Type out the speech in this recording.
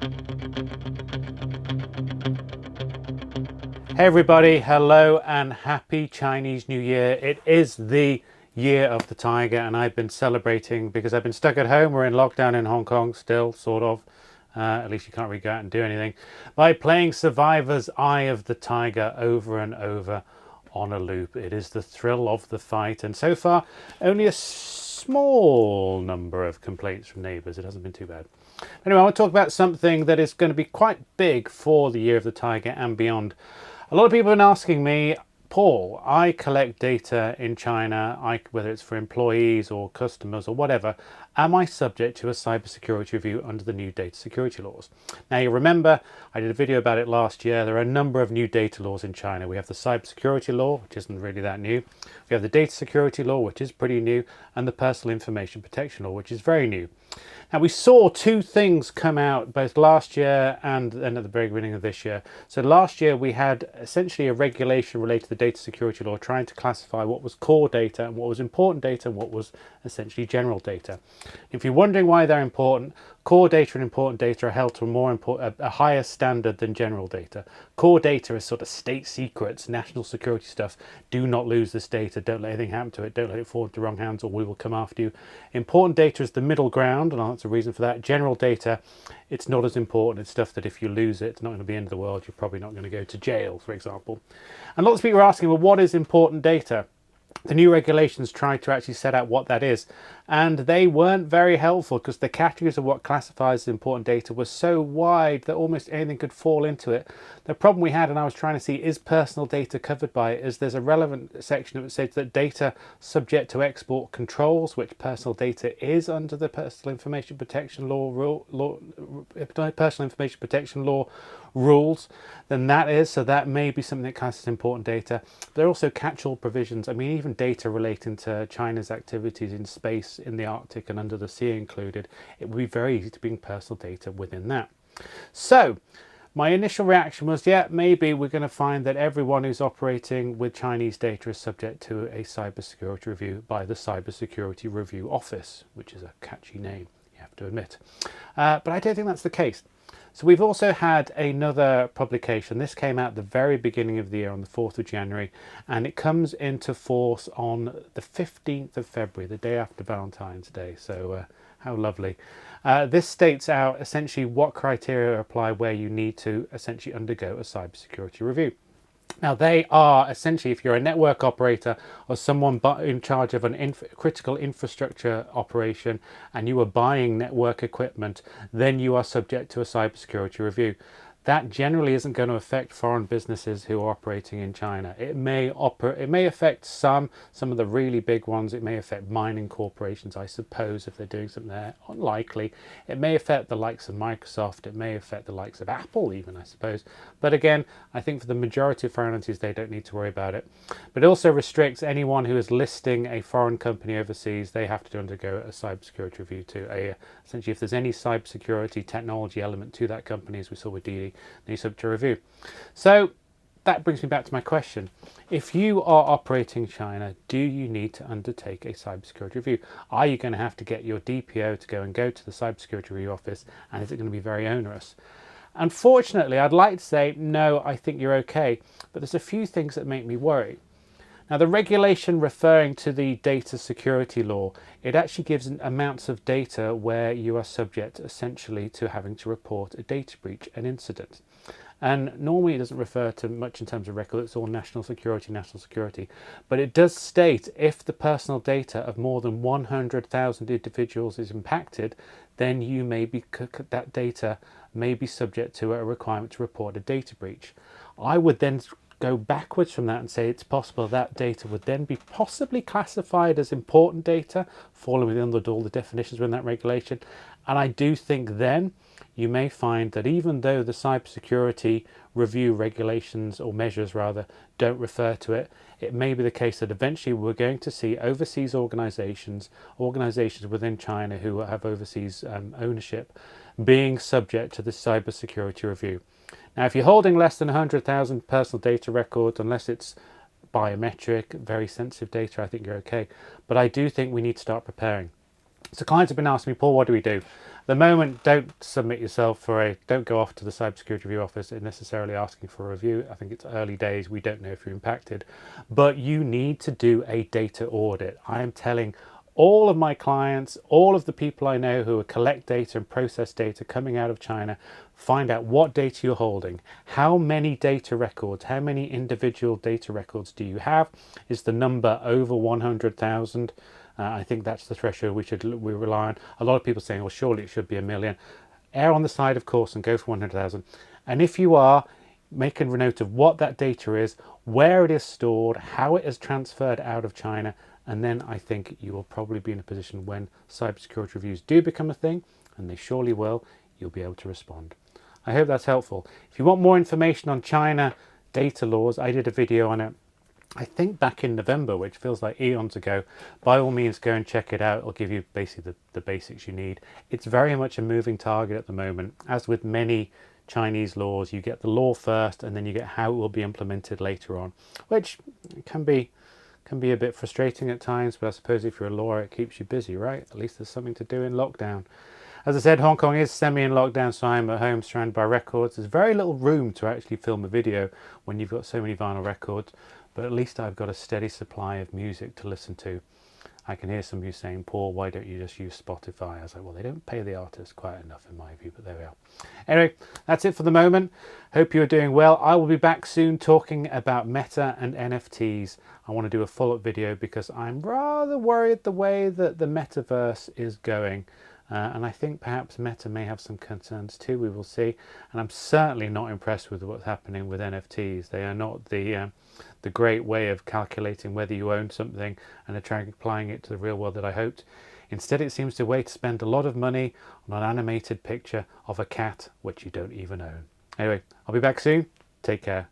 Hey everybody, hello and happy Chinese New Year. It is the year of the tiger and I've been celebrating because I've been stuck at home. We're in lockdown in Hong Kong still, sort of. At least you can't really go out and do anything. By playing Survivor's Eye of the Tiger over and over on a loop. It is the thrill of the fight, and so far only a small number of complaints from neighbours. It hasn't been too bad. Anyway, I want to talk about something that is going to be quite big for the year of the tiger and beyond. A lot of people have been asking me, Paul, I collect data in China, whether it's for employees or customers or whatever, am I subject to a cybersecurity review under the new data security laws? Now you remember, I did a video about it last year. There are a number of new data laws in China. We have the cybersecurity law, which isn't really that new. We have the data security law, which is pretty new, and the personal information protection law, which is very new. Now we saw two things come out both last year and then at the very beginning of this year. So last year we had essentially a regulation related to the data security law trying to classify what was core data and what was important data and what was essentially general data. If you're wondering why they're important, core data and important data are held to a higher standard than general data. Core data is sort of state secrets, national security stuff. Do not lose this data. Don't let anything happen to it. Don't let it fall into the wrong hands or we will come after you. Important data is the middle ground, and that's a reason for that. General data, it's not as important. It's stuff that if you lose it, it's not going to be the end of the world. You're probably not going to go to jail, for example. And lots of people are asking, well, what is important data? The new regulations tried to actually set out what that is, and they weren't very helpful because the categories of what classifies as important data was so wide that almost anything could fall into it. The problem we had, and I was trying to see, is personal data covered by it? Is there's a relevant section that says that data subject to export controls, which personal data is under the personal information protection law rules, then that is, so that may be something that classes as important data. There are also catch-all provisions. I mean, even data relating to China's activities in space, in the Arctic and under the sea included, it would be very easy to bring personal data within that. So my initial reaction was, yeah, maybe we're going to find that everyone who's operating with Chinese data is subject to a cybersecurity review by the Cybersecurity Review Office, which is a catchy name, you have to admit. But I don't think that's the case. So we've also had another publication. This came out at the very beginning of the year on the 4th of January, and it comes into force on the 15th of February, the day after Valentine's Day. So how lovely. This states out essentially what criteria apply where you need to essentially undergo a cybersecurity review. Now they are essentially, if you're a network operator or someone in charge of a critical infrastructure operation and you are buying network equipment, then you are subject to a cybersecurity review. That generally isn't going to affect foreign businesses who are operating in China. It may affect some of the really big ones. It may affect mining corporations, I suppose, if they're doing something there. Unlikely. It may affect the likes of Microsoft. It may affect the likes of Apple even, I suppose. But again, I think for the majority of foreign entities, they don't need to worry about it. But it also restricts anyone who is listing a foreign company overseas. They have to undergo a cybersecurity review too. Essentially, if there's any cybersecurity technology element to that company, as we saw with DD, then subject to review. So that brings me back to my question. If you are operating in China, do you need to undertake a cybersecurity review? Are you going to have to get your DPO to go to the Cybersecurity Review Office, and is it going to be very onerous? Unfortunately, I'd like to say, no, I think you're okay, but there's a few things that make me worry. Now, the regulation referring to the data security law, it actually gives amounts of data where you are subject essentially to having to report a data breach, an incident. And normally it doesn't refer to much in terms of record, it's all national security. But it does state if the personal data of more than 100,000 individuals is impacted, then that data may be subject to a requirement to report a data breach. I would then go backwards from that and say it's possible that data would then be possibly classified as important data, falling within all the definitions within that regulation. And I do think then you may find that even though the cybersecurity review regulations or measures rather don't refer to it, it may be the case that eventually we're going to see overseas organizations within China who have overseas ownership being subject to the cybersecurity review. Now, if you're holding less than 100,000 personal data records, unless it's biometric, very sensitive data, I think you're okay. But I do think we need to start preparing. So clients have been asking me, Paul, what do we do? At the moment, don't submit yourself don't go off to the Cybersecurity Review Office and necessarily asking for a review. I think it's early days. We don't know if you're impacted, but you need to do a data audit. I am telling all of my clients, all of the people I know who collect data and process data coming out of China, find out what data you're holding. How many data records, how many individual data records do you have? Is the number over 100,000? I think that's the threshold we rely on. A lot of people saying, well, surely it should be 1 million. Err on the side, of course, and go for 100,000. And if you are, make a note of what that data is, where it is stored, how it is transferred out of China, and then I think you will probably be in a position when cybersecurity reviews do become a thing, and they surely will, you'll be able to respond. I hope that's helpful. If you want more information on China data laws, I did a video on it, I think back in November, which feels like eons ago. By all means, go and check it out. It'll give you basically the basics you need. It's very much a moving target at the moment. As with many Chinese laws, you get the law first and then you get how it will be implemented later on, which can be a bit frustrating at times, but I suppose if you're a lawyer, it keeps you busy, right? At least there's something to do in lockdown. As I said, Hong Kong is semi in lockdown, so I'm at home surrounded by records. There's very little room to actually film a video when you've got so many vinyl records, but at least I've got a steady supply of music to listen to. I can hear some of you saying, Paul, why don't you just use Spotify? I was like, well, they don't pay the artists quite enough in my view, but there we are. Anyway, that's it for the moment. Hope you're doing well. I will be back soon talking about Meta and NFTs. I want to do a follow-up video because I'm rather worried the way that the metaverse is going. And I think perhaps Meta may have some concerns too, we will see. And I'm certainly not impressed with what's happening with NFTs. They are not the great way of calculating whether you own something and applying it to the real world that I hoped. Instead, it seems to way to spend a lot of money on an animated picture of a cat which you don't even own. Anyway, I'll be back soon. Take care.